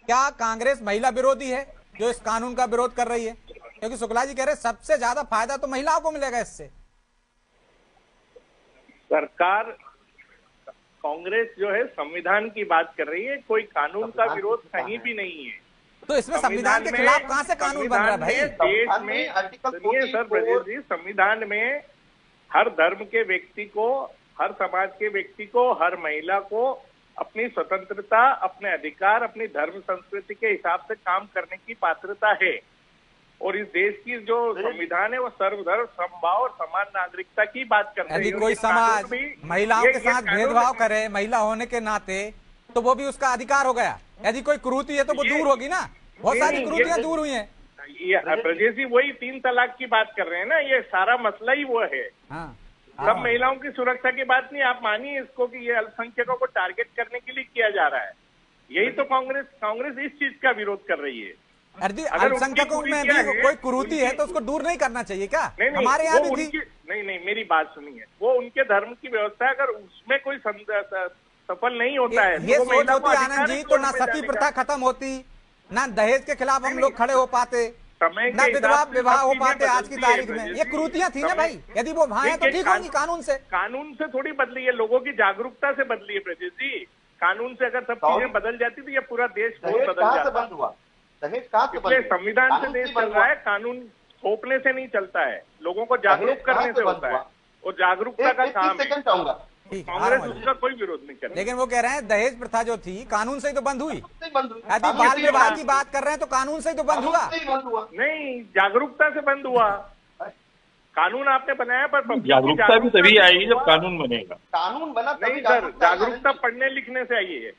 क्या कांग्रेस महिला विरोधी है जो इस कानून का विरोध कर रही है? क्योंकि शुक्ला जी कह रहे सबसे ज्यादा फायदा तो महिलाओं को मिलेगा इससे। सरकार कांग्रेस जो है संविधान की बात कर रही है, कोई कानून का विरोध कहीं भी नहीं है। तो इसमें संविधान के खिलाफ कहां से कानून बन रहा है भाई? देश में सुनिए सर ब्रजेश जी, संविधान में हर धर्म के व्यक्ति को, हर समाज के व्यक्ति को, हर महिला को अपनी स्वतंत्रता, अपने अधिकार, अपनी धर्म संस्कृति के हिसाब से काम करने की पात्रता है। और इस देश की जो संविधान है वो सर्वधर्म समभाव और समान नागरिकता की बात करता है। यदि कोई समाज महिलाओं के साथ भेदभाव करे महिला होने के नाते, तो वो भी उसका अधिकार हो गया। यदि कोई कुरीति है तो वो दूर होगी ना, बहुत सारी कुरीतियां दूर हुई हैं। ब्रजेश जी वही 3 तलाक की बात कर रहे हैं ना, ये सारा मसला ही वो है। सब महिलाओं की सुरक्षा की बात नहीं, आप मानिए इसको कि ये अल्पसंख्यकों को टारगेट करने के लिए किया जा रहा है। यही तो कांग्रेस इस चीज का विरोध कर रही है। अल्पसंख्यकों में भी कोई कुरीति है तो उसको दूर नहीं करना चाहिए क्या? हमारे यहाँ भी थी। नहीं, मेरी बात सुनिए, वो उनके धर्म की व्यवस्था है, अगर उसमें कोई सफल नहीं होता है ये सोच होती आनंद जी, तो ना सती प्रथा खत्म होती, ना दहेज के खिलाफ हम लोग खड़े हो पाते, ना विधवा विवाह हो पाते आज की तारीख में। ये कुरीतियां थी ना भाई, यदि वो वहां है तो ठीक होगी। कानून से थोड़ी बदली है, लोगों की जागरूकता से बदली है ब्रजेश जी। कानून से अगर सब चीजें बदल जाती तो ये पूरा देश बहुत बदल जाता। संविधान से देश चल रहा है, कानून थोपने से नहीं चलता है, लोगों को जागरूक करने से होता है, और जागरूकता का काम है। कांग्रेस उसका कोई विरोध नहीं कर रही। लेकिन वो कह रहे हैं दहेज प्रथा जो थी कानून से ही तो बंद हुई। यदि बाल विवाह की बात कर रहे हैं तो कानून से ही तो बंद हुआ। नहीं, जागरूकता से बंद हुआ। कानून आपने बनाया पर जागरूकता भी तभी आएगी जब कानून बनेगा। कानून बना नहीं सर, जागरूकता पढ़ने लिखने से आई है।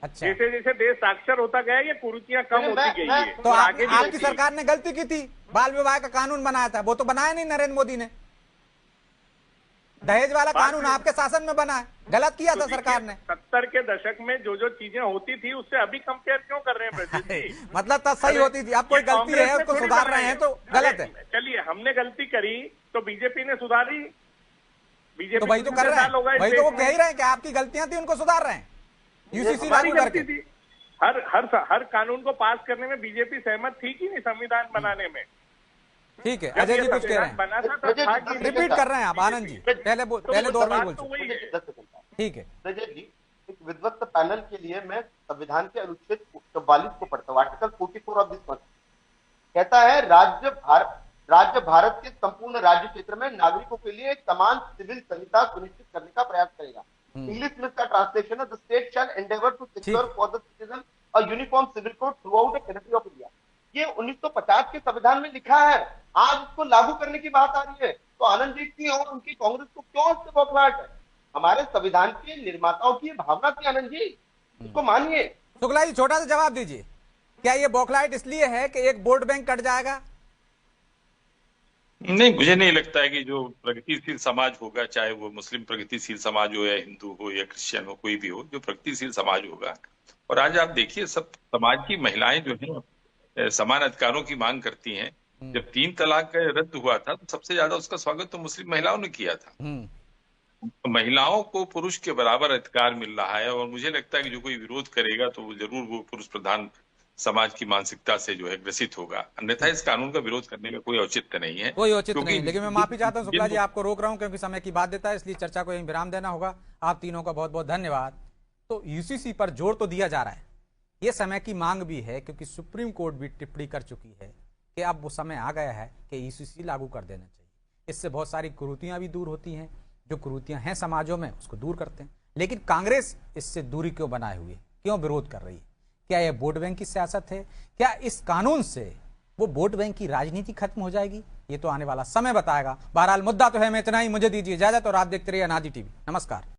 अच्छा, जैसे जैसे देश साक्षर होता गया ये कुरीतियां कम होती गई है। तो आपकी सरकार ने गलती की थी, बाल विवाह का कानून बनाया था, वो तो बनाया नहीं नरेंद्र मोदी ने। दहेज वाला कानून आपके शासन में बना है, गलत किया था सरकार ने। 70 के दशक में जो चीजें होती थी उससे अभी कंपेयर क्यों कर रहे हैं? मतलब तब सही होती थी, अब कोई गलती है उसको सुधार रहे हैं तो गलत है। चलिए हमने गलती करी तो बीजेपी ने सुधारी, बीजेपी तो वही तो कर रहे हैं, वही तो वो कह ही रहे हैं कि आपकी गलतियां थी उनको सुधार रहे हैं यूसीसी लागू करके। हर कानून को पास करने में बीजेपी सहमत थी कि नहीं संविधान बनाने में? ठीक है, अजय जी कुछ कह रहे हैं, रिपीट कर रहे हैं आप आनंद जी, पहले दौर में बोल चुके। ठीक है रजत जी, एक विद्वत पैनल के लिए मैं संविधान के अनुच्छेद 44 को पढ़ता हूँ। आर्टिकल 44 ऑफ दिस कॉन्स्टिट्यूशन कहता है राज्य भारत के संपूर्ण राज्य क्षेत्र में नागरिकों के लिए एक समान सिविल संहिता सुनिश्चित करने का प्रयास करेगा। इंग्लिश में इसका ट्रांसलेशन है, the state shall endeavour to secure for the citizen a uniform civil code throughout the country of India. ये 1950 के संविधान में लिखा है, आज उसको लागू करने की बात आ रही है। तो आनंद जी की और उनकी कांग्रेस को क्यों इससे बौखलाहट है? हमारे संविधान के निर्माताओं की भावना थी आनंद जी, इसको मानिए। शुक्ला जी छोटा सा जवाब दीजिए, क्या ये बौखलाहट इसलिए है कि एक वोट बैंक कट जाएगा? नहीं, मुझे नहीं लगता है कि जो प्रगतिशील समाज होगा, चाहे वो मुस्लिम प्रगतिशील समाज हो या हिंदू हो या क्रिश्चियन हो, कोई भी हो, जो प्रगतिशील समाज होगा। और आज आप देखिए सब समाज की महिलाएं जो है समान अधिकारों की मांग करती हैं। जब 3 तलाक रद्द हुआ था तो सबसे ज्यादा उसका स्वागत तो मुस्लिम महिलाओं ने किया था। तो महिलाओं को पुरुष के बराबर अधिकार मिल रहा है, और मुझे लगता है कि जो कोई विरोध करेगा तो वो जरूर वो पुरुष प्रधान समाज की मानसिकता से जो है ग्रसित होगा। अन्यथा इस कानून का विरोध करने में कोई औचित्य नहीं है, कोई औचित्य नहीं। लेकिन मैं माफी चाहता हूं शुक्ला जी, आपको रोक रहा हूं क्योंकि समय की बाध्यता है, इसलिए चर्चा को यहीं विराम देना होगा। आप तीनों का बहुत बहुत धन्यवाद। तो यूसीसी पर जोर तो दिया जा रहा है, ये समय की मांग भी है, क्योंकि सुप्रीम कोर्ट भी टिप्पणी कर चुकी है कि अब वो समय आ गया है कि यूसीसी लागू कर देना चाहिए। इससे बहुत सारी कुरीतियां भी दूर होती हैं, जो कुरीतियां हैं समाजों में उसको दूर करते हैं। लेकिन कांग्रेस इससे दूरी क्यों बनाए हुए, क्यों विरोध कर रही है? क्या यह वोट बैंक की सियासत है? क्या इस कानून से वो वोट बैंक की राजनीति खत्म हो जाएगी? ये तो आने वाला समय बताएगा। बहरहाल मुद्दा तो है, मैं इतना ही, मुझे दीजिए इजाजत और आप देखते रहिए अनादि टीवी। नमस्कार।